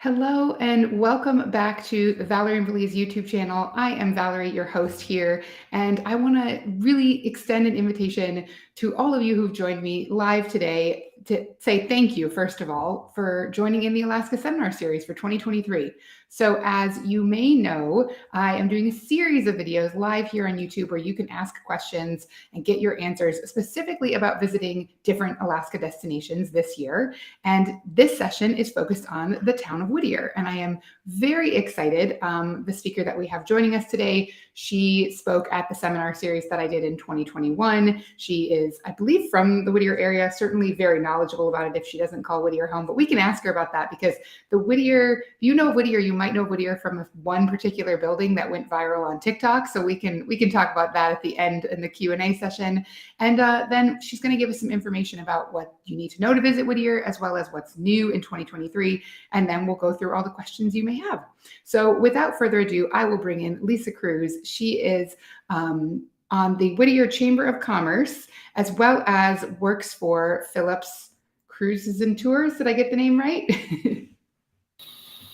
Hello and welcome back to the Valerie and Belize YouTube channel. I am Valerie, your host here, and I want to really extend an invitation to all of you who've joined me live today to say thank you, first of all, for joining in the Alaska Seminar Series for 2023. So as you may know, I am doing a series of videos live here on YouTube where you can ask questions and get your answers specifically about visiting different Alaska destinations this year. And this session is focused on the town of Whittier. And I am very excited. The speaker that we have joining us today, she spoke at the seminar series that I did in 2021. She is, I believe, from the Whittier area, certainly very knowledgeable about it if she doesn't call Whittier home. But we can ask her about that because the Whittier, if you know Whittier, you might know Whittier from one particular building that went viral on TikTok. So we can talk about that at the end in the Q&A session. And then she's going to give us some information about what you need to know to visit Whittier, as well as what's new in 2023. And then we'll go through all the questions you may have. So without further ado, I will bring in Lisa Cruz. She is on the Whittier Chamber of Commerce, as well as works for Phillips Cruises and Tours. Did I get the name right?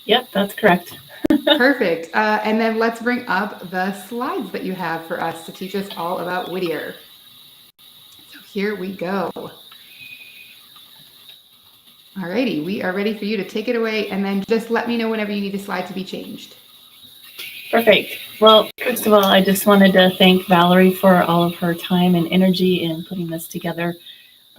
Yep, that's correct. Perfect. And then let's bring up the slides that you have for us to teach us all about Whittier. So here we go. Alrighty, we are ready for you to take it away, and then just let me know whenever you need a slide to be changed. Perfect. Well, first of all, I just wanted to thank Valerie for all of her time and energy in putting this together.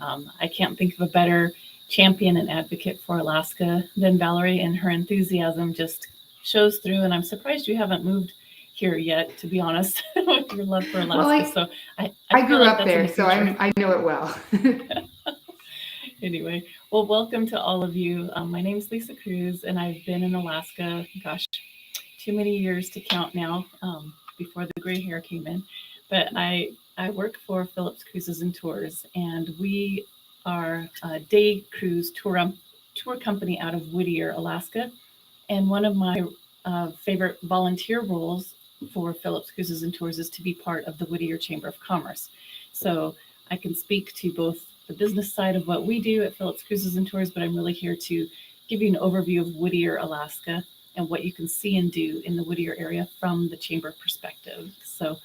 I can't think of a better champion and advocate for Alaska than Valerie, and her enthusiasm just shows through, and I'm surprised you haven't moved here yet, to be honest, with your love for Alaska. Well, I grew up there, so I know it well. Anyway, well, welcome to all of you. My name is Lisa Cruz, and I've been in Alaska, gosh, too many years to count now, before the gray hair came in. But I work for Phillips Cruises and Tours, and we are a day cruise tour company out of Whittier, Alaska. And one of my favorite volunteer roles for Phillips Cruises and Tours is to be part of the Whittier Chamber of Commerce. So I can speak to both the business side of what we do at Phillips Cruises and Tours, but I'm really here to give you an overview of Whittier, Alaska, and what you can see and do in the Whittier area from the chamber perspective. So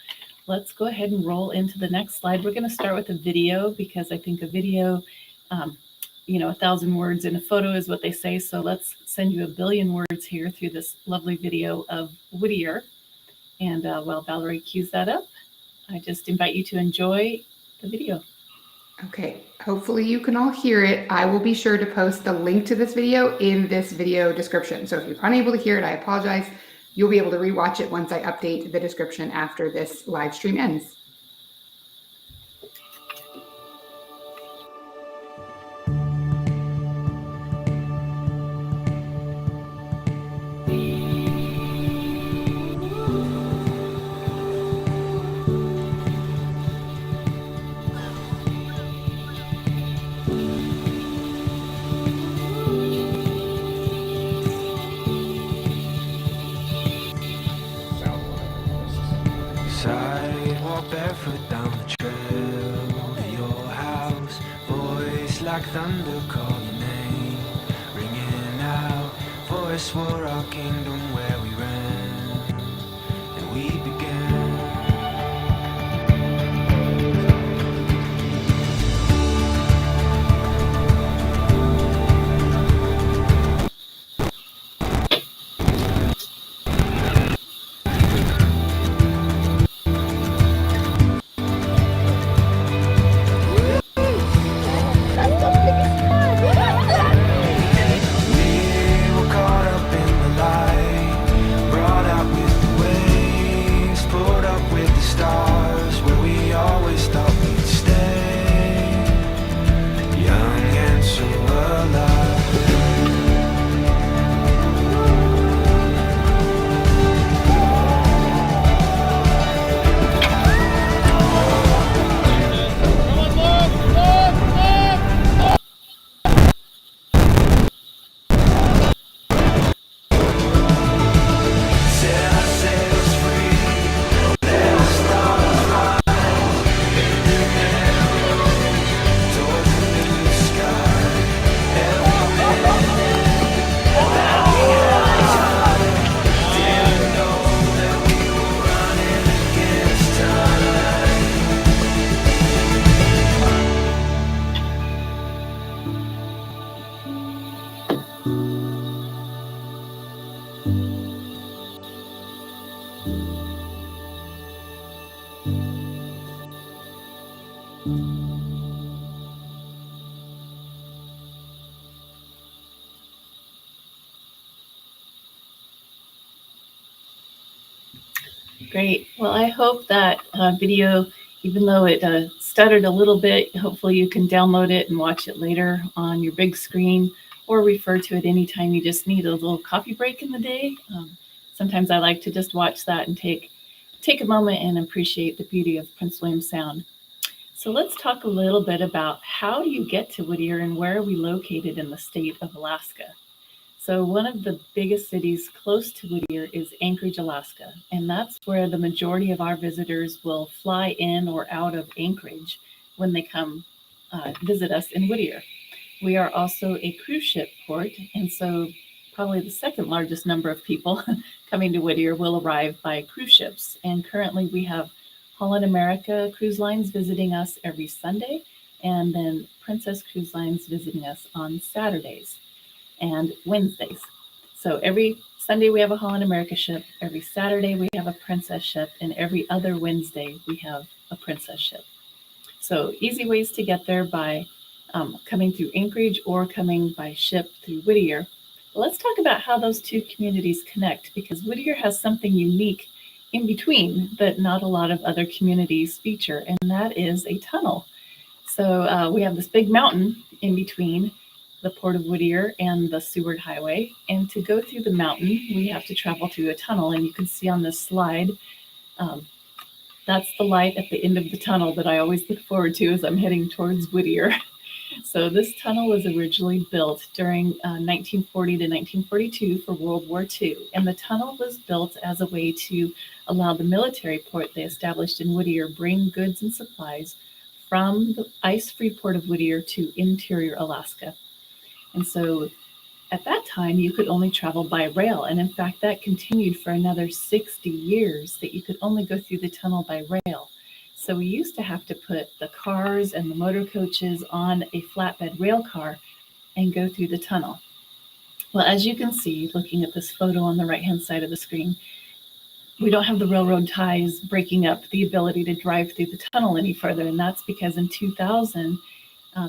let's go ahead and roll into the next slide. We're going to start with a video because I think a video, 1,000 words in a photo is what they say. So let's send you a billion words here through this lovely video of Whittier. And while Valerie cues that up, I just invite you to enjoy the video. Okay, hopefully you can all hear it. I will be sure to post the link to this video in this video description. So if you're unable to hear it, I apologize. You'll be able to rewatch it once I update the description after this live stream ends. Sidewalk barefoot down the trail to your house. Voice like thunder call your name, ringing out. Voice for our kingdom where we ran and we began. We were caught up in the light. Great. Well, I hope that video, even though it stuttered a little bit, hopefully you can download it and watch it later on your big screen or refer to it anytime you just need a little coffee break in the day. Sometimes I like to just watch that and take a moment and appreciate the beauty of Prince William Sound. So let's talk a little bit about how do you get to Whittier and where are we located in the state of Alaska? So one of the biggest cities close to Whittier is Anchorage, Alaska, and that's where the majority of our visitors will fly in or out of Anchorage when they come visit us in Whittier. We are also a cruise ship port, and so probably the second largest number of people coming to Whittier will arrive by cruise ships. And currently we have Holland America Cruise Lines visiting us every Sunday, and then Princess Cruise Lines visiting us on Saturdays and Wednesdays. So every Sunday we have a Holland America ship, every Saturday we have a Princess ship, and every other Wednesday we have a Princess ship. So easy ways to get there by coming through Anchorage or coming by ship through Whittier. But let's talk about how those two communities connect, because Whittier has something unique in between that not a lot of other communities feature, and that is a tunnel. So we have this big mountain in between the Port of Whittier and the Seward Highway. And to go through the mountain, we have to travel through a tunnel. And you can see on this slide, that's the light at the end of the tunnel that I always look forward to as I'm heading towards Whittier. So this tunnel was originally built during 1940 to 1942 for World War II. And the tunnel was built as a way to allow the military port they established in Whittier bring goods and supplies from the ice-free port of Whittier to interior Alaska. And so at that time, you could only travel by rail. And in fact, that continued for another 60 years, that you could only go through the tunnel by rail. So we used to have to put the cars and the motor coaches on a flatbed rail car and go through the tunnel. Well, as you can see, looking at this photo on the right-hand side of the screen, we don't have the railroad ties breaking up the ability to drive through the tunnel any further. And that's because in 2000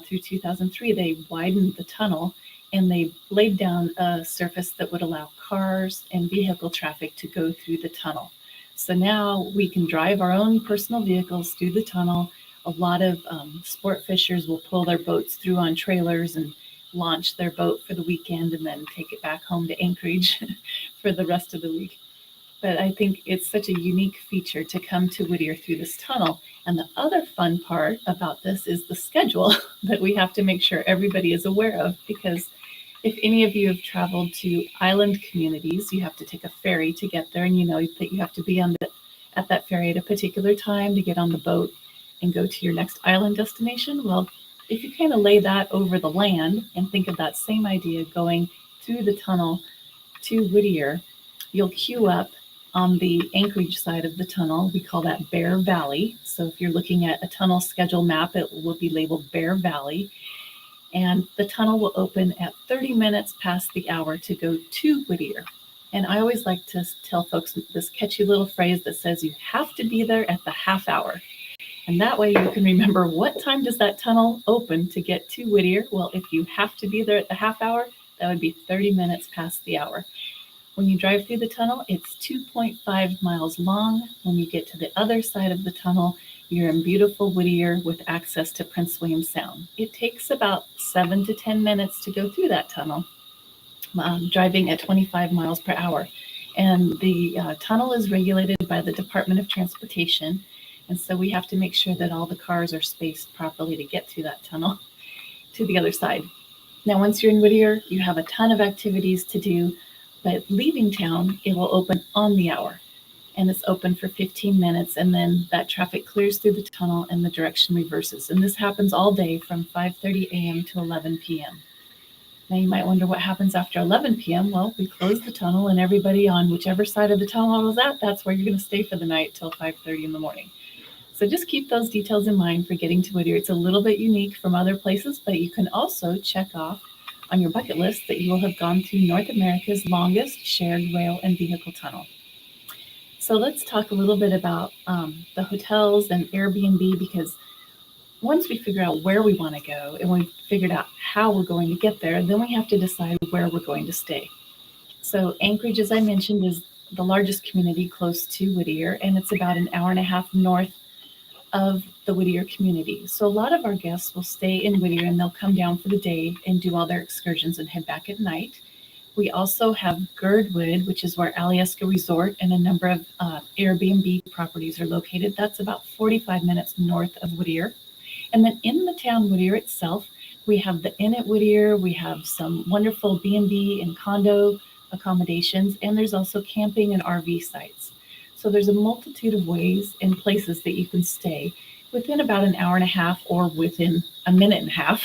through 2003, they widened the tunnel and they laid down a surface that would allow cars and vehicle traffic to go through the tunnel. So now we can drive our own personal vehicles through the tunnel. A lot of sport fishers will pull their boats through on trailers and launch their boat for the weekend and then take it back home to Anchorage for the rest of the week. But I think it's such a unique feature to come to Whittier through this tunnel. And the other fun part about this is the schedule that we have to make sure everybody is aware of, because if any of you have traveled to island communities, you have to take a ferry to get there, and you know that you have to be at that ferry at a particular time to get on the boat and go to your next island destination. Well, if you kind of lay that over the land and think of that same idea going through the tunnel to Whittier, you'll queue up on the Anchorage side of the tunnel. We call that Bear Valley. So if you're looking at a tunnel schedule map, it will be labeled Bear Valley. And the tunnel will open at 30 minutes past the hour to go to Whittier. And I always like to tell folks this catchy little phrase that says you have to be there at the half hour. And that way you can remember what time does that tunnel open to get to Whittier. Well, if you have to be there at the half hour, that would be 30 minutes past the hour. When you drive through the tunnel, it's 2.5 miles long. When you get to the other side of the tunnel, you're in beautiful Whittier with access to Prince William Sound. It takes about 7 to 10 minutes to go through that tunnel, driving at 25 miles per hour. And the tunnel is regulated by the Department of Transportation. And so we have to make sure that all the cars are spaced properly to get through that tunnel to the other side. Now, once you're in Whittier, you have a ton of activities to do. But leaving town, it will open on the hour, and it's open for 15 minutes, and then that traffic clears through the tunnel and the direction reverses. And this happens all day from 5:30 a.m. to 11 p.m. Now you might wonder what happens after 11 p.m. Well, we close the tunnel, and everybody on whichever side of the tunnel I was at, that's where you're going to stay for the night till 5:30 in the morning. So just keep those details in mind for getting to Whittier. It's a little bit unique from other places, but you can also check off on your bucket list that you will have gone through North America's longest shared rail and vehicle tunnel. So let's talk a little bit about the hotels and Airbnb, because once we figure out where we want to go and we've figured out how we're going to get there, then we have to decide where we're going to stay. So Anchorage, as I mentioned, is the largest community close to Whittier, and it's about an hour and a half north of the Whittier community. So a lot of our guests will stay in Whittier and they'll come down for the day and do all their excursions and head back at night. We also have Girdwood, which is where Alutiiq Resort and a number of Airbnb properties are located. That's about 45 minutes north of Whittier. And then in the town Whittier itself, we have the Inn at Whittier, we have some wonderful B&B and condo accommodations, and there's also camping and RV sites. So there's a multitude of ways and places that you can stay within about an hour and a half or within a minute and a half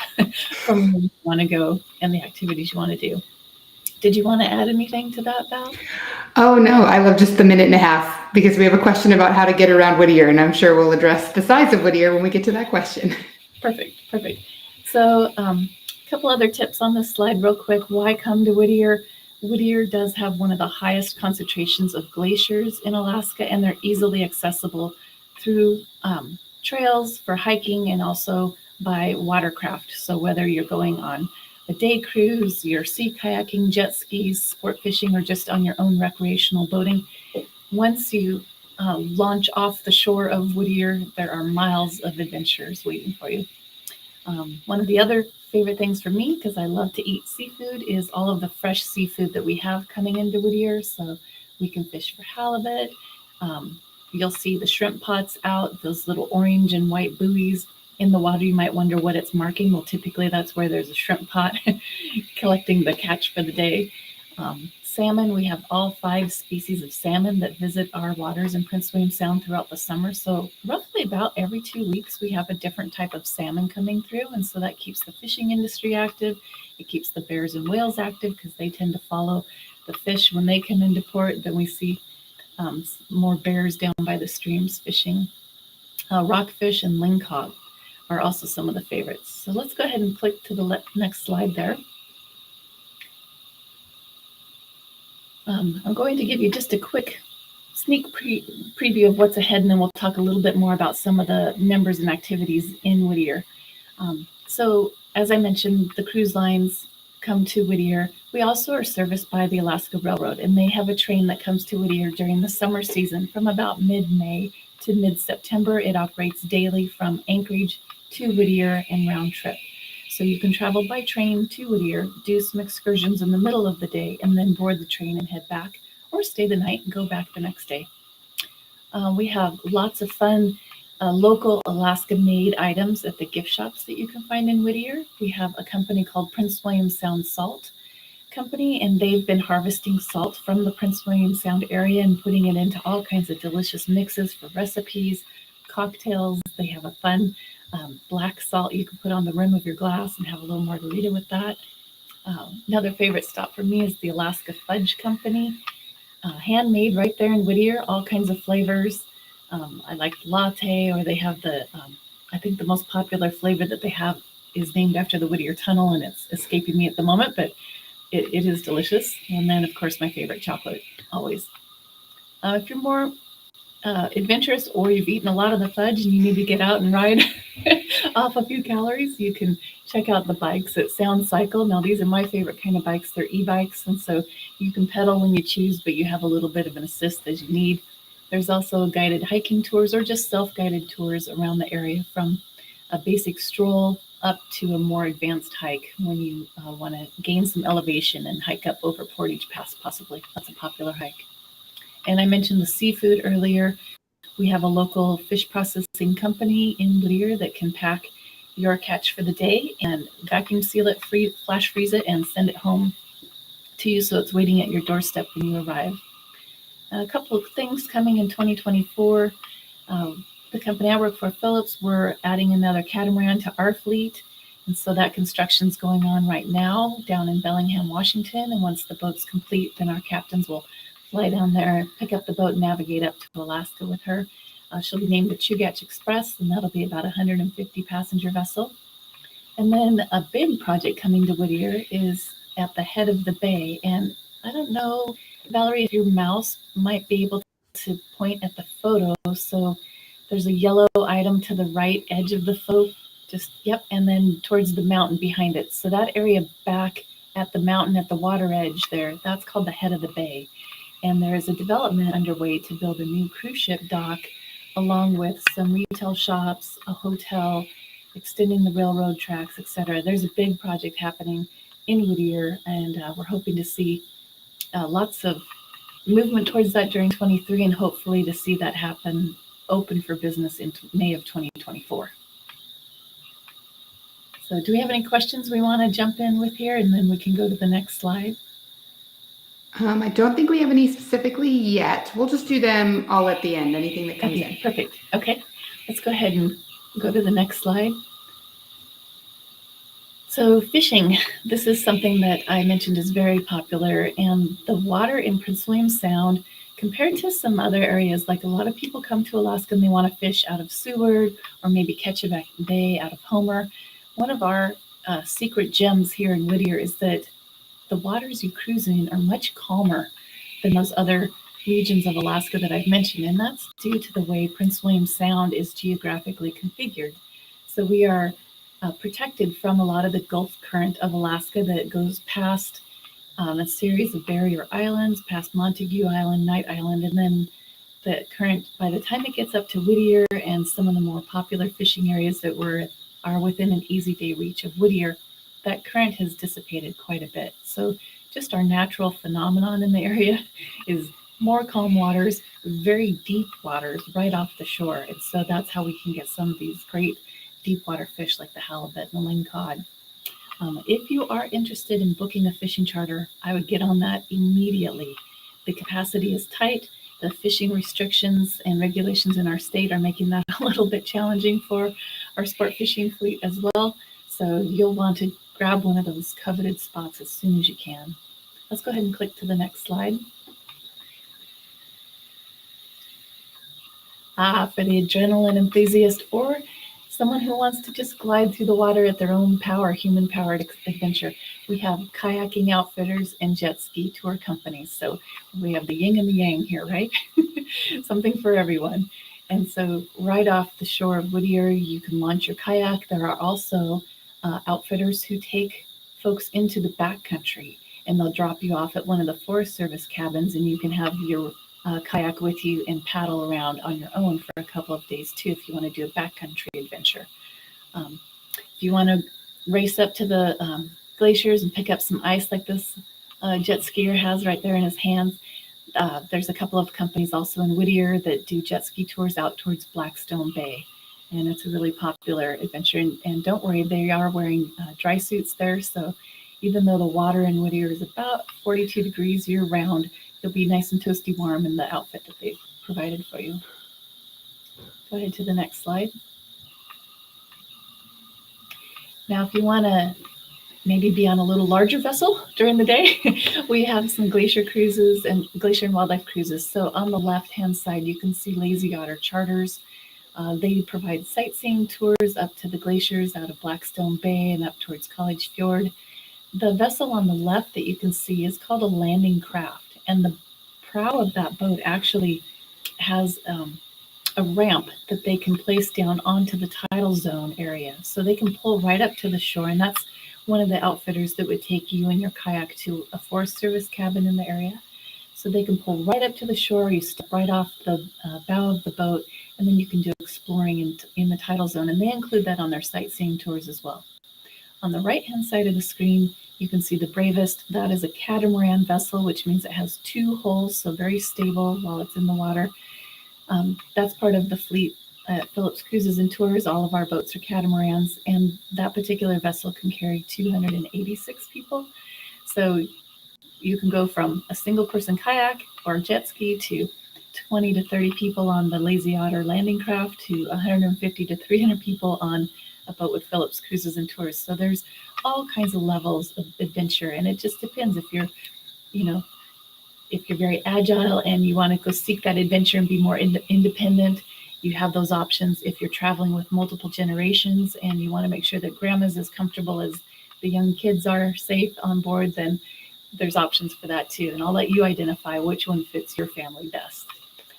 from where you want to go and the activities you want to do. Did you want to add anything to that, Val? Oh, no, I love just the minute and a half because we have a question about how to get around Whittier, and I'm sure we'll address the size of Whittier when we get to that question. Perfect. So a couple other tips on this slide real quick. Why come to Whittier? Whittier does have one of the highest concentrations of glaciers in Alaska, and they're easily accessible through trails for hiking and also by watercraft. So whether you're going on a day cruise, you're sea kayaking, jet skis, sport fishing, or just on your own recreational boating, once you launch off the shore of Whittier, there are miles of adventures waiting for you. One of the other favorite things for me, because I love to eat seafood, is all of the fresh seafood that we have coming into Whittier. So we can fish for halibut. You'll see the shrimp pots out, those little orange and white buoys in the water. You might wonder what it's marking. Well, typically that's where there's a shrimp pot collecting the catch for the day. Salmon, we have all 5 species of salmon that visit our waters in Prince William Sound throughout the summer. So roughly about every 2 weeks, we have a different type of salmon coming through. And so that keeps the fishing industry active. It keeps the bears and whales active because they tend to follow the fish when they come into port. Then we see more bears down by the streams fishing. Rockfish and lingcod are also some of the favorites. So let's go ahead and click to the next slide there. I'm going to give you just a quick sneak preview of what's ahead, and then we'll talk a little bit more about some of the members and activities in Whittier. So as I mentioned, the cruise lines come to Whittier. We also are serviced by the Alaska Railroad, and they have a train that comes to Whittier during the summer season from about mid-May to mid-September. It operates daily from Anchorage to Whittier and round trip. So you can travel by train to Whittier, do some excursions in the middle of the day, and then board the train and head back, or stay the night and go back the next day. We have lots of fun local Alaska-made items at the gift shops that you can find in Whittier. We have a company called Prince William Sound Salt Company, and they've been harvesting salt from the Prince William Sound area and putting it into all kinds of delicious mixes for recipes, cocktails. They have a fun black salt you can put on the rim of your glass and have a little margarita with that. Another favorite stop for me is the Alaska Fudge Company, handmade right there in Whittier, all kinds of flavors. I like latte, or they have the, I think the most popular flavor that they have is named after the Whittier Tunnel, and it's escaping me at the moment, but it is delicious. And then, of course, my favorite chocolate, always. If you're more adventurous, or you've eaten a lot of the fudge and you need to get out and ride off a few calories, you can check out the bikes at Sound Cycle. Now, these are my favorite kind of bikes. They're e-bikes, and so you can pedal when you choose, but you have a little bit of an assist as you need. There's also guided hiking tours or just self-guided tours around the area, from a basic stroll up to a more advanced hike when you want to gain some elevation and hike up over Portage Pass, possibly. That's a popular hike. And I mentioned the seafood earlier. We have a local fish processing company in Whittier that can pack your catch for the day and vacuum seal it, flash freeze it, and send it home to you so it's waiting at your doorstep when you arrive. A couple of things coming in 2024. The company I work for, Phillips, we're adding another catamaran to our fleet. And so that construction's going on right now down in Bellingham, Washington. And once the boat's complete, then our captains will fly down there, pick up the boat, and navigate up to Alaska with her. She'll be named the Sugpiaq Express, and that'll be about a 150 passenger vessel. And then a big project coming to Whittier is at the head of the bay. And I don't know, Valerie, if your mouse might be able to point at the photo. So there's a yellow item to the right edge of the photo, and then towards the mountain behind it. So that area back at the mountain at the water edge there, that's called the head of the bay. And there is a development underway to build a new cruise ship dock, along with some retail shops, a hotel, extending the railroad tracks, etc. There's a big project happening in Whittier, and we're hoping to see lots of movement towards that during 23, and hopefully to see that happen open for business in May of 2024. So do we have any questions we want to jump in with here, and then we can go to the next slide? I don't think we have any specifically yet. We'll just do them all at the end, anything that comes in. Perfect. Okay, let's go ahead and go to the next slide. So fishing, this is something that I mentioned is very popular, and the water in Prince William Sound, compared to some other areas, like a lot of people come to Alaska and they want to fish out of Seward or maybe Ketchikan Bay out of Homer. One of our secret gems here in Whittier is that the waters you cruise in are much calmer than those other regions of Alaska that I've mentioned, and that's due to the way Prince William Sound is geographically configured. So we are protected from a lot of the Gulf current of Alaska that goes past a series of barrier islands, past Montague Island, Knight Island, and then the current, by the time it gets up to Whittier and some of the more popular fishing areas that are within an easy day reach of Whittier, that current has dissipated quite a bit. So just our natural phenomenon in the area is more calm waters, very deep waters right off the shore. And so that's how we can get some of these great deep water fish like the halibut and the lingcod. If you are interested in booking a fishing charter, I would get on that immediately. The capacity is tight. The fishing restrictions and regulations in our state are making that a little bit challenging for our sport fishing fleet as well. So you'll want to grab one of those coveted spots as soon as you can. Let's go ahead and click to the next slide. For the adrenaline enthusiast or someone who wants to just glide through the water at their own power, human-powered adventure, we have kayaking outfitters and jet ski tour companies. So we have the yin and the yang here, right? Something for everyone. And so right off the shore of Whittier, you can launch your kayak. There are also outfitters who take folks into the backcountry, and they'll drop you off at one of the Forest Service cabins, and you can have your kayak with you and paddle around on your own for a couple of days too, if you want to do a backcountry adventure. If you want to race up to the glaciers and pick up some ice like this jet skier has right there in his hands, there's a couple of companies also in Whittier that do jet ski tours out towards Blackstone Bay, and it's a really popular adventure. And don't worry, they are wearing dry suits there, so even though the water in Whittier is about 42 degrees year round, you'll be nice and toasty warm in the outfit that they've provided for you. Go ahead to the next slide. Now, if you want to maybe be on a little larger vessel during the day, we have some glacier cruises and glacier and wildlife cruises. So on the left-hand side, you can see Lazy Otter charters. They provide sightseeing tours up to the glaciers out of Blackstone Bay and up towards College Fjord. The vessel on the left that you can see is called a landing craft, and the prow of that boat actually has a ramp that they can place down onto the tidal zone area. So they can pull right up to the shore, and that's one of the outfitters that would take you and your kayak to a Forest Service cabin in the area. So they can pull right up to the shore, you step right off the bow of the boat, and then you can do exploring in the tidal zone, and they include that on their sightseeing tours as well. On the right-hand side of the screen, you can see the Bravest. That is a catamaran vessel, which means it has two hulls, so very stable while it's in the water. That's part of the fleet at Phillips Cruises and Tours. All of our boats are catamarans, and that particular vessel can carry 286 people. So you can go from a single person kayak or jet ski to 20 to 30 people on the Lazy Otter landing craft to 150 to 300 people on a boat with Phillips Cruises and Tours. So there's all kinds of levels of adventure, and it just depends if you're, if you're very agile and you want to go seek that adventure and be more independent, you have those options. If you're traveling with multiple generations and you want to make sure that grandma's as comfortable as the young kids are safe on board, then there's options for that too. And I'll let you identify which one fits your family best.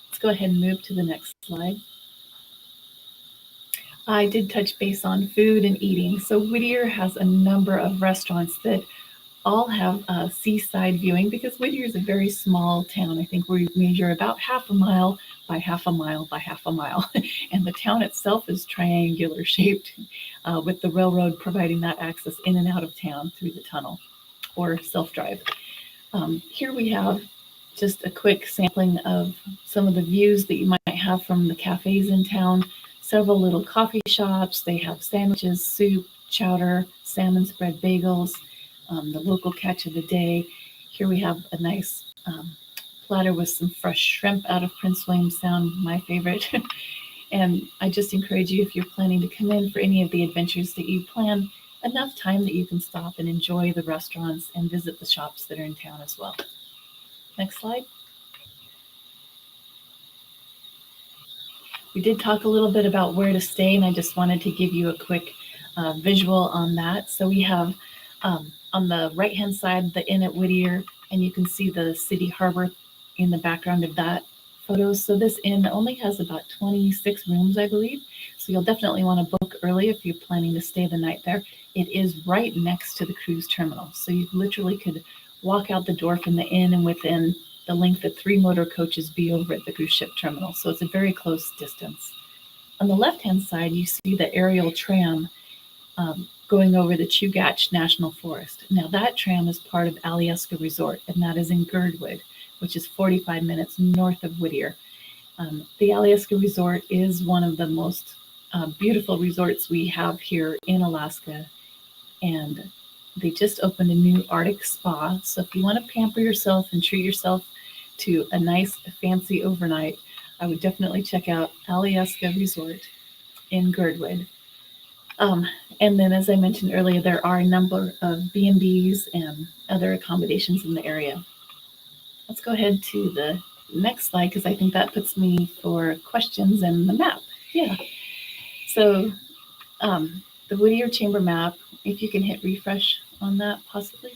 Let's go ahead and move to the next slide. I did touch base on food and eating. So Whittier has a number of restaurants that all have seaside viewing because Whittier is a very small town. I think we measure about half a mile by half a mile by half a mile. And the town itself is triangular shaped with the railroad providing that access in and out of town through the tunnel or self-drive. Here we have just a quick sampling of some of the views that you might have from the cafes in town. Several little coffee shops. They have sandwiches, soup, chowder, salmon spread bagels, the local catch of the day. Here we have a nice platter with some fresh shrimp out of Prince William Sound, my favorite. And I just encourage you, if you're planning to come in for any of the adventures, that you plan enough time that you can stop and enjoy the restaurants and visit the shops that are in town as well. Next slide. We did talk a little bit about where to stay, and I just wanted to give you a quick visual on that. So we have on the right-hand side, the Inn at Whittier, and you can see the city harbor in the background of that photo. So this inn only has about 26 rooms, I believe. So you'll definitely want to book early if you're planning to stay the night there. It is right next to the cruise terminal. So you literally could walk out the door from the inn and within the length of 3 motor coaches be over at the cruise ship terminal. So it's a very close distance. On the left-hand side, you see the aerial tram going over the Chugach National Forest. Now that tram is part of Alutiiq Resort, and that is in Girdwood, which is 45 minutes north of Whittier. The Alutiiq Resort is one of the most beautiful resorts we have here in Alaska, and they just opened a new Arctic spa. So if you want to pamper yourself and treat yourself to a nice fancy overnight, I would definitely check out Alutiiq Resort in Girdwood. And then, as I mentioned earlier, there are a number of B&Bs and other accommodations in the area. Let's go ahead to the next slide because I think that puts me for questions and the map. Yeah. So the Whittier Chamber map, if you can hit refresh on that possibly.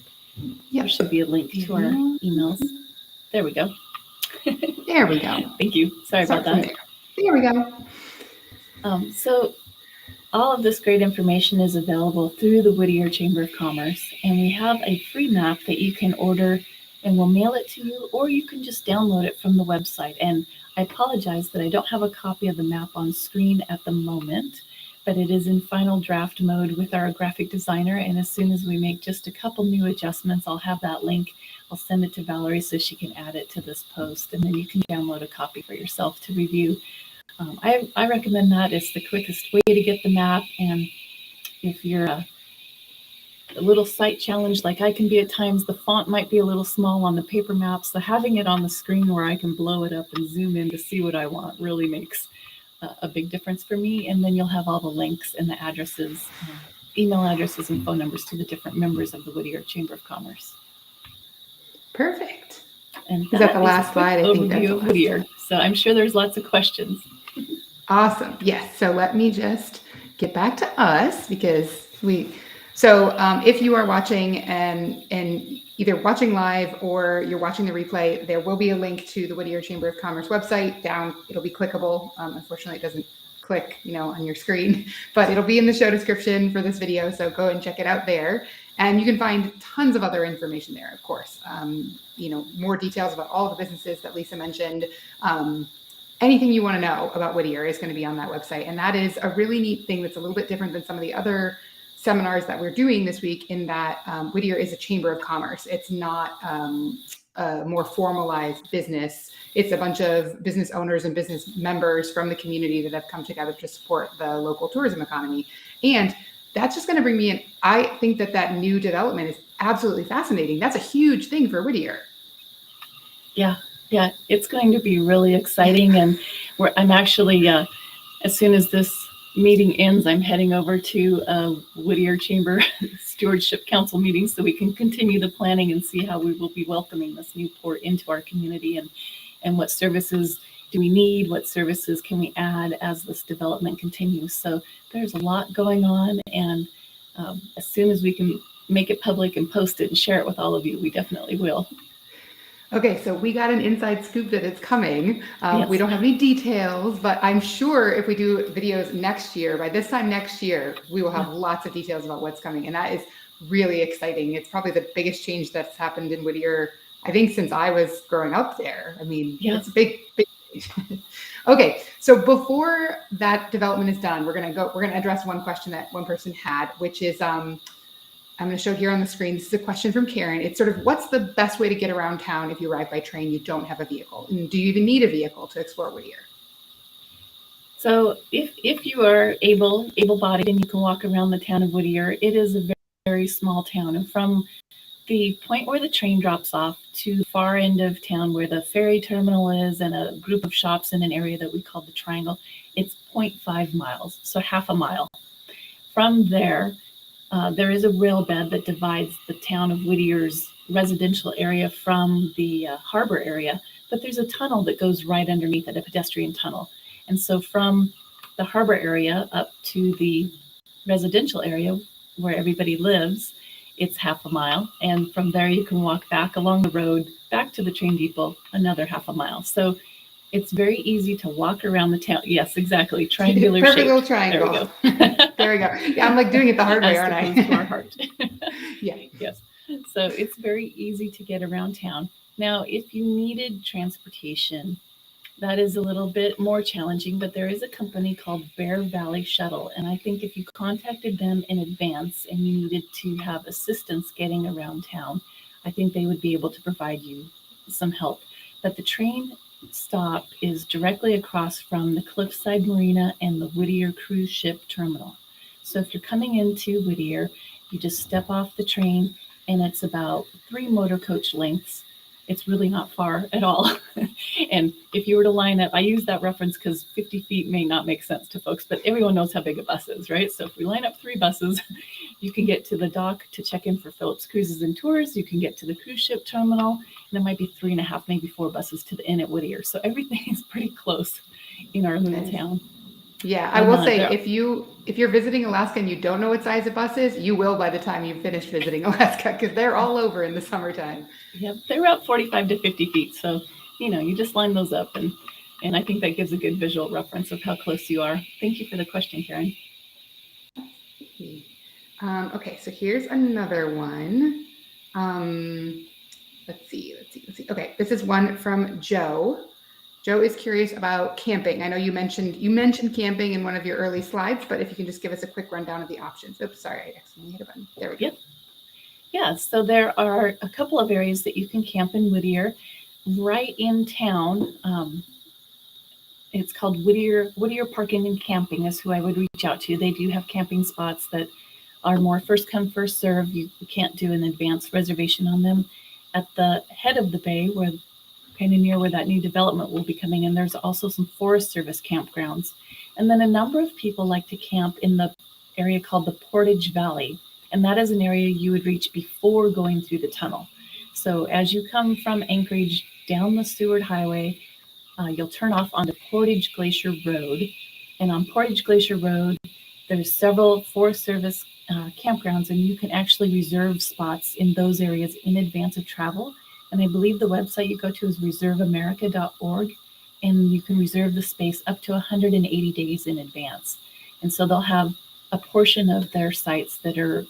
Yeah. There should be a link to our emails. There we go. There we go. Thank you. Sorry about that. There we go. So all of this great information is available through the Whittier Chamber of Commerce, and we have a free map that you can order and we'll mail it to you, or you can just download it from the website. And I apologize that I don't have a copy of the map on screen at the moment, but it is in final draft mode with our graphic designer. And as soon as we make just a couple new adjustments, I'll have that link. I'll send it to Valerie so she can add it to this post, and then you can download a copy for yourself to review. I recommend that. It's the quickest way to get the map. And if you're a little sight challenged like I can be at times, the font might be a little small on the paper map. So having it on the screen where I can blow it up and zoom in to see what I want really makes a big difference for me. And then you'll have all the links and the addresses, email addresses and phone numbers to the different members of the Whittier Chamber of Commerce. Perfect. And is that the last slide? I think that's overview of Whittier. So I'm sure there's lots of questions. Awesome. Yes. So let me just get back to us because if you are watching and either watching live or you're watching the replay, there will be a link to the Whittier Chamber of Commerce website down. It'll be clickable. Unfortunately, it doesn't click, on your screen, but it'll be in the show description for this video. So go and check it out there. And you can find tons of other information there, of course. More details about all the businesses that Lisa mentioned. Anything you want to know about Whittier is going to be on that website. And that is a really neat thing that's a little bit different than some of the other seminars that we're doing this week, in that Whittier is a chamber of commerce. It's not a more formalized business. It's a bunch of business owners and business members from the community that have come together to support the local tourism economy. And that's just going to bring me in. I think that new development is absolutely fascinating. That's a huge thing for Whittier. Yeah, it's going to be really exciting. And I'm actually, as soon as this meeting ends, I'm heading over to a Whittier Chamber Stewardship Council meeting so we can continue the planning and see how we will be welcoming this new port into our community, and what services do we need, what services can we add as this development continues. So there's a lot going on, and as soon as we can make it public and post it and share it with all of you, we definitely will. Okay, so we got an inside scoop that it's coming. Yes. We don't have any details, but I'm sure if we do videos next year, by this time next year, we will have lots of details about what's coming. And that is really exciting. It's probably the biggest change that's happened in Whittier, I think, since I was growing up there. I mean, it's a big change. Okay, so before that development is done, we're gonna address one question that one person had, which is I'm going to show here on the screen. This is a question from Karen. It's sort of, what's the best way to get around town if you arrive by train, you don't have a vehicle? And do you even need a vehicle to explore Whittier? So if you are able-bodied and you can walk around the town of Whittier, it is a very, very small town. And from the point where the train drops off to the far end of town where the ferry terminal is and a group of shops in an area that we call the Triangle, it's 0.5 miles, so half a mile. From there, there is a rail bed that divides the town of Whittier's residential area from the harbor area, but there's a tunnel that goes right underneath it, a pedestrian tunnel. And so from the harbor area up to the residential area where everybody lives, it's half a mile. And from there, you can walk back along the road, back to the train depot, another half a mile. So it's very easy to walk around the town. Yes, exactly. Triangular Perfect shape. little triangle. There we go. There we go. Yeah, I'm like doing it the hard way, aren't I? To our heart. Yeah. Yes. So it's very easy to get around town. Now, if you needed transportation, that is a little bit more challenging, but there is a company called Bear Valley Shuttle. And I think if you contacted them in advance and you needed to have assistance getting around town, I think they would be able to provide you some help. But the train stop is directly across from the Cliffside Marina and the Whittier Cruise Ship Terminal. So if you're coming into Whittier, you just step off the train and it's about 3 motor coach lengths. It's really not far at all. And if you were to line up, I use that reference because 50 feet may not make sense to folks, but everyone knows how big a bus is, right? So if we line up 3 buses, you can get to the dock to check in for Phillips Cruises and Tours. You can get to the cruise ship terminal, and there might be 3.5, maybe 4 buses to the inn at Whittier. So everything is pretty close in our little town. Yeah, I will say if you're visiting Alaska and you don't know what size a bus is, you will by the time you've finished visiting Alaska, because they're all over in the summertime. Yep, they're about 45 to 50 feet. So, you just line those up, and I think that gives a good visual reference of how close you are. Thank you for the question, Karen. Okay, so here's another one. Let's see. Okay, this is one from Joe. Joe is curious about camping. I know you mentioned camping in one of your early slides, but if you can just give us a quick rundown of the options. Oops, sorry, I accidentally hit a button. There we go. Yep. Yeah, so there are a couple of areas that you can camp in Whittier. Right in town, it's called Whittier Parking and Camping is who I would reach out to. They do have camping spots that are more first come, first serve. You can't do an advance reservation on them. At the head of the bay, where kind of near where that new development will be coming in, there's also some Forest Service campgrounds. And then a number of people like to camp in the area called the Portage Valley. And that is an area you would reach before going through the tunnel. So as you come from Anchorage down the Seward Highway, you'll turn off onto Portage Glacier Road. And on Portage Glacier Road, there's several Forest Service campgrounds, and you can actually reserve spots in those areas in advance of travel. And I believe the website you go to is reserveamerica.org, and you can reserve the space up to 180 days in advance. And so they'll have a portion of their sites that are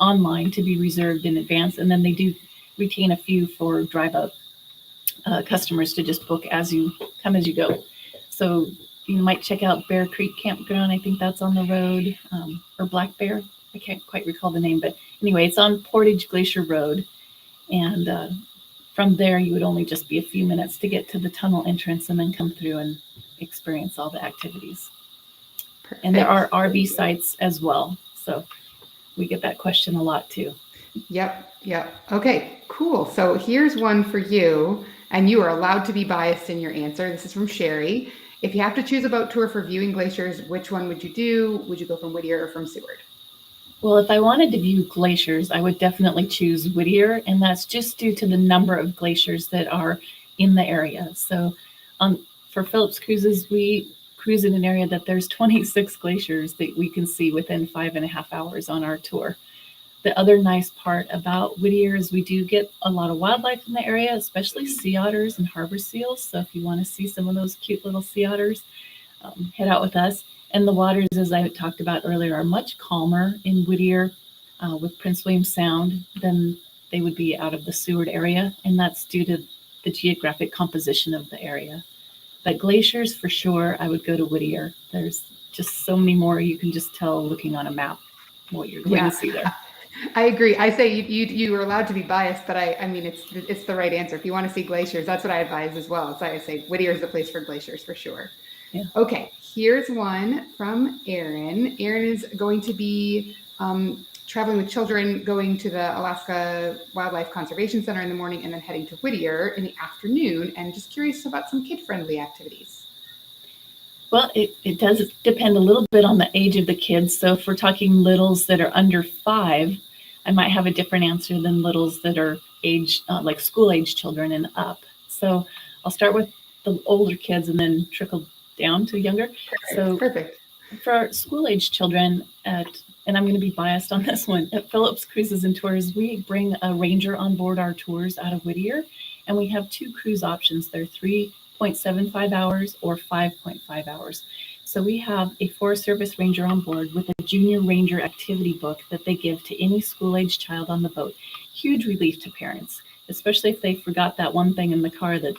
online to be reserved in advance, and then they do retain a few for drive-up customers to just book as you come as you go. So you might check out Bear Creek Campground. I think that's on the road, or Black Bear. I can't quite recall the name, but anyway, it's on Portage Glacier Road. And from there, you would only just be a few minutes to get to the tunnel entrance and then come through and experience all the activities. Perfect. And there are RV sites as well. So we get that question a lot too. Yep. Okay, cool. So here's one for you, and you are allowed to be biased in your answer. This is from Sherry. If you have to choose a boat tour for viewing glaciers, which one would you do? Would you go from Whittier or from Seward? Well, if I wanted to view glaciers, I would definitely choose Whittier, and that's just due to the number of glaciers that are in the area. So for Phillips Cruises, we cruise in an area that there's 26 glaciers that we can see within 5.5 hours on our tour. The other nice part about Whittier is we do get a lot of wildlife in the area, especially sea otters and harbor seals. So if you want to see some of those cute little sea otters, head out with us. And the waters, as I talked about earlier, are much calmer in Whittier. With Prince William Sound, then they would be out of the Seward area, and that's due to the geographic composition of the area. But glaciers, for sure, I would go to Whittier. There's just so many more. You can just tell looking on a map what you're going to see there. I agree. I say you are allowed to be biased, but I mean it's the right answer. If you want to see glaciers, that's what I advise as well. So I say Whittier is the place for glaciers for sure. Yeah. Okay, here's one from Erin. Erin is going to be traveling with children, going to the Alaska Wildlife Conservation Center in the morning and then heading to Whittier in the afternoon, and just curious about some kid-friendly activities. Well, it does depend a little bit on the age of the kids. So if we're talking littles that are under 5, I might have a different answer than littles that are age like school-age children and up. So I'll start with the older kids and then trickle down to younger. Perfect. For school-age children, and I'm going to be biased on this one, at Phillips Cruises and Tours, we bring a ranger on board our tours out of Whittier, and we have 2 cruise options. They're 3.75 hours or 5.5 hours. So we have a Forest Service ranger on board with a junior ranger activity book that they give to any school-age child on the boat. Huge relief to parents, especially if they forgot that one thing in the car that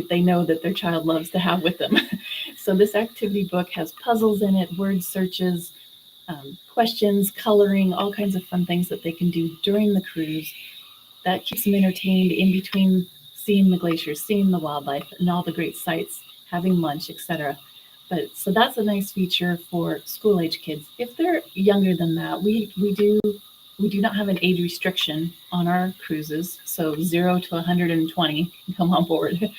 they know that their child loves to have with them. So this activity book has puzzles in it, word searches, questions, coloring, all kinds of fun things that they can do during the cruise that keeps them entertained in between seeing the glaciers, seeing the wildlife and all the great sights, having lunch, etc. But so that's a nice feature for school age kids. If they're younger than that, we do not have an age restriction on our cruises, so 0 to 120 can come on board.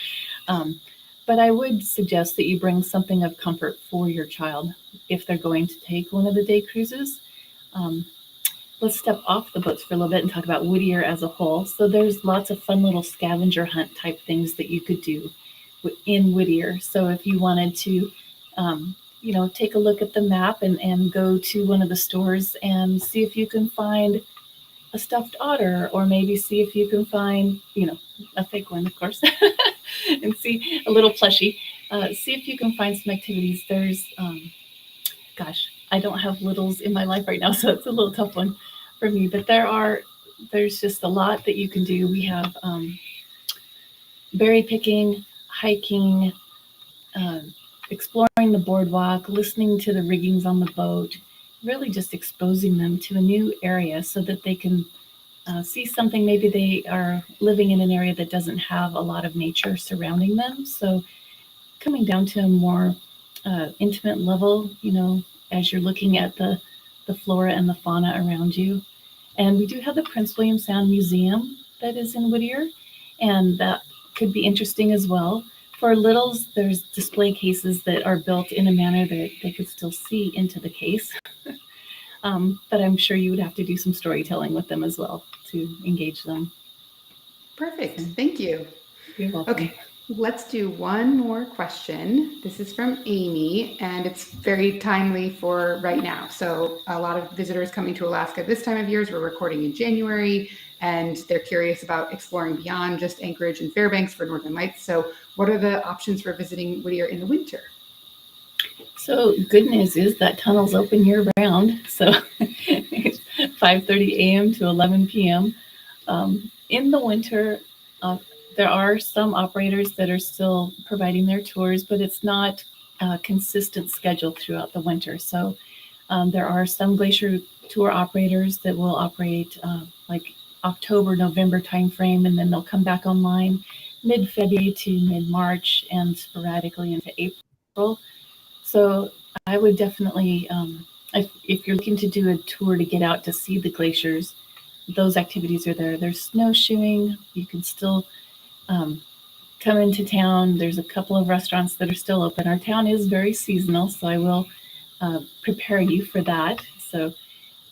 But I would suggest that you bring something of comfort for your child if they're going to take one of the day cruises. Let's step off the boats for a little bit and talk about Whittier as a whole. So there's lots of fun little scavenger hunt type things that you could do in Whittier. So if you wanted to, take a look at the map and go to one of the stores and see if you can find a stuffed otter, or maybe see if you can find, a fake one, of course, and see a little plushie. See if you can find some activities. There's, I don't have littles in my life right now, so it's a little tough one for me. But there's just a lot that you can do. We have berry picking, hiking, exploring the boardwalk, listening to the riggings on the boat, really just exposing them to a new area so that they can see something. Maybe they are living in an area that doesn't have a lot of nature surrounding them. So coming down to a more intimate level, as you're looking at the flora and the fauna around you. And we do have the Prince William Sound Museum that is in Whittier, and that could be interesting as well. For littles, there's display cases that are built in a manner that they could still see into the case. But I'm sure you would have to do some storytelling with them as well to engage them. Perfect. Thank you. You're welcome. Okay, let's do one more question. This is from Amy, and it's very timely for right now. So a lot of visitors coming to Alaska this time of year, as we're recording in January, and they're curious about exploring beyond just Anchorage and Fairbanks for Northern Lights. So what are the options for visiting Whittier in the winter? So good news is that tunnel's open year round. So it's 5:30 a.m. to 11 p.m. In the winter, there are some operators that are still providing their tours, but it's not a consistent schedule throughout the winter. So there are some glacier tour operators that will operate like October, November timeframe, and then they'll come back online mid-February to mid-March and sporadically into April. So I would definitely, if you're looking to do a tour to get out to see the glaciers, those activities are there. There's snowshoeing. You can still come into town. There's a couple of restaurants that are still open. Our town is very seasonal, so I will prepare you for that. So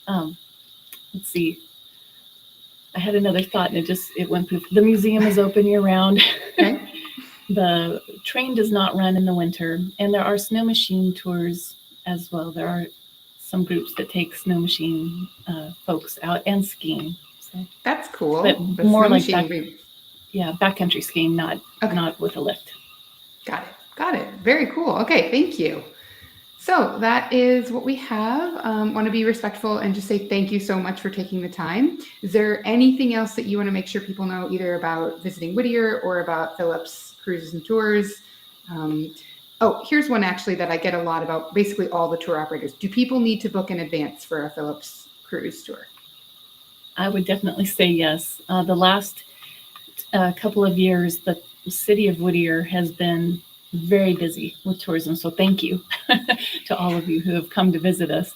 let's see. I had another thought and it went poof. The museum is open year round. Okay. The train does not run in the winter, and there are snow machine tours as well. There are some groups that take snow machine folks out, and skiing. So that's cool. But more like backcountry skiing, not with a lift. Got it. Very cool. Okay, thank you. So that is what we have. Want to be respectful and just say thank you so much for taking the time. Is there anything else that you want to make sure people know, either about visiting Whittier or about Phillips Cruises and Tours? Oh, here's one actually that I get a lot about basically all the tour operators. Do people need to book in advance for a Phillips cruise tour? I would definitely say yes. The last couple of years, the city of Whittier has been very busy with tourism. So thank you to all of you who have come to visit us.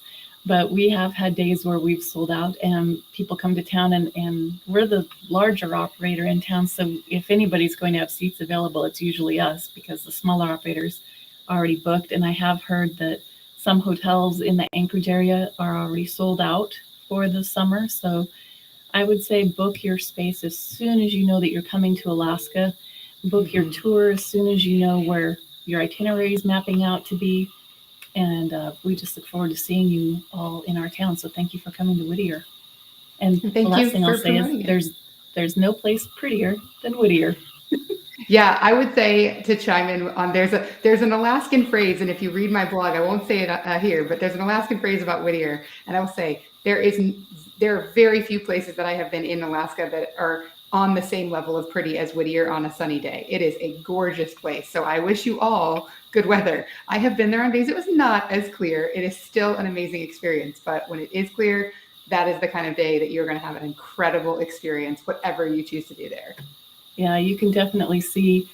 But we have had days where we've sold out and people come to town, and we're the larger operator in town. So if anybody's going to have seats available, it's usually us, because the smaller operators are already booked. And I have heard that some hotels in the Anchorage area are already sold out for the summer. So I would say book your space as soon as you know that you're coming to Alaska. Book your tour as soon as you know where your itinerary is mapping out to be. And we just look forward to seeing you all in our town. So thank you for coming to Whittier. And the last thing I'll say is there's no place prettier than Whittier. Yeah, I would say, to chime in on, there's an Alaskan phrase, and if you read my blog, I won't say it here, but there's an Alaskan phrase about Whittier, and I will say there are very few places that I have been in Alaska that are on the same level of pretty as Whittier on a sunny day. It is a gorgeous place. So I wish you all good weather. I have been there on days it was not as clear. It is still an amazing experience, but when it is clear, that is the kind of day that you're going to have an incredible experience, whatever you choose to do there. Yeah, you can definitely see,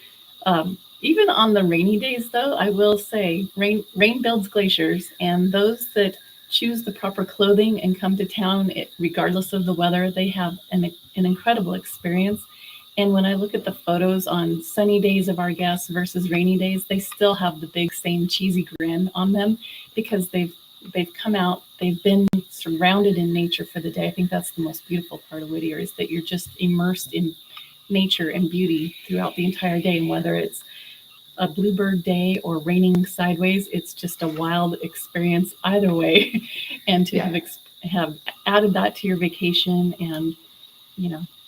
even on the rainy days, though, I will say rain builds glaciers, and those that choose the proper clothing and come to town, regardless of the weather, they have an incredible experience. And when I look at the photos on sunny days of our guests versus rainy days, they still have the big same cheesy grin on them, because they've come out, they've been surrounded in nature for the day. I think that's the most beautiful part of Whittier, is that you're just immersed in nature and beauty throughout the entire day. And whether it's a bluebird day or raining sideways, it's just a wild experience either way. And to have added that to your vacation, and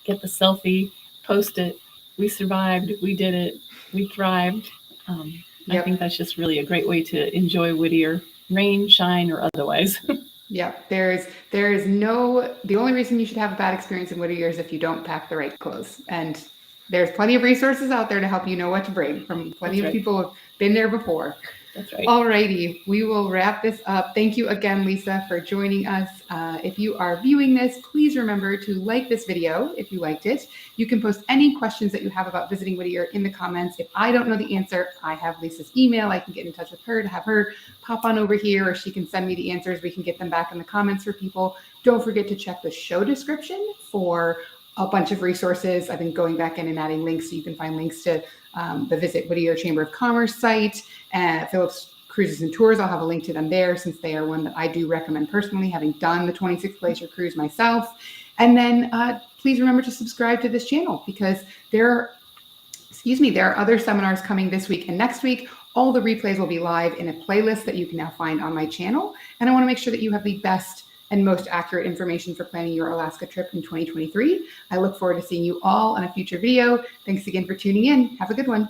get the selfie, post it, we survived, we did it, we thrived. I think that's just really a great way to enjoy Whittier, rain, shine, or otherwise. Yeah, the only reason you should have a bad experience in Whittier is if you don't pack the right clothes. And there's plenty of resources out there to help you know what to bring from plenty of people who have been there before. That's right. All righty, we will wrap this up. Thank you again, Lisa, for joining us. If you are viewing this, please remember to like this video if you liked it. You can post any questions that you have about visiting Whittier in the comments. If I don't know the answer, I have Lisa's email. I can get in touch with her to have her pop on over here, or she can send me the answers. We can get them back in the comments for people. Don't forget to check the show description for a bunch of resources. I've been going back in and adding links, so you can find links to the Visit Whittier Chamber of Commerce site, and Phillips Cruises and Tours. I'll have a link to them there, since they are one that I do recommend personally, having done the 26th Glacier Cruise myself. And then please remember to subscribe to this channel, because there are other seminars coming this week and next week. All the replays will be live in a playlist that you can now find on my channel. And I want to make sure that you have the best and most accurate information for planning your Alaska trip in 2023. I look forward to seeing you all in a future video. Thanks again for tuning in. Have a good one.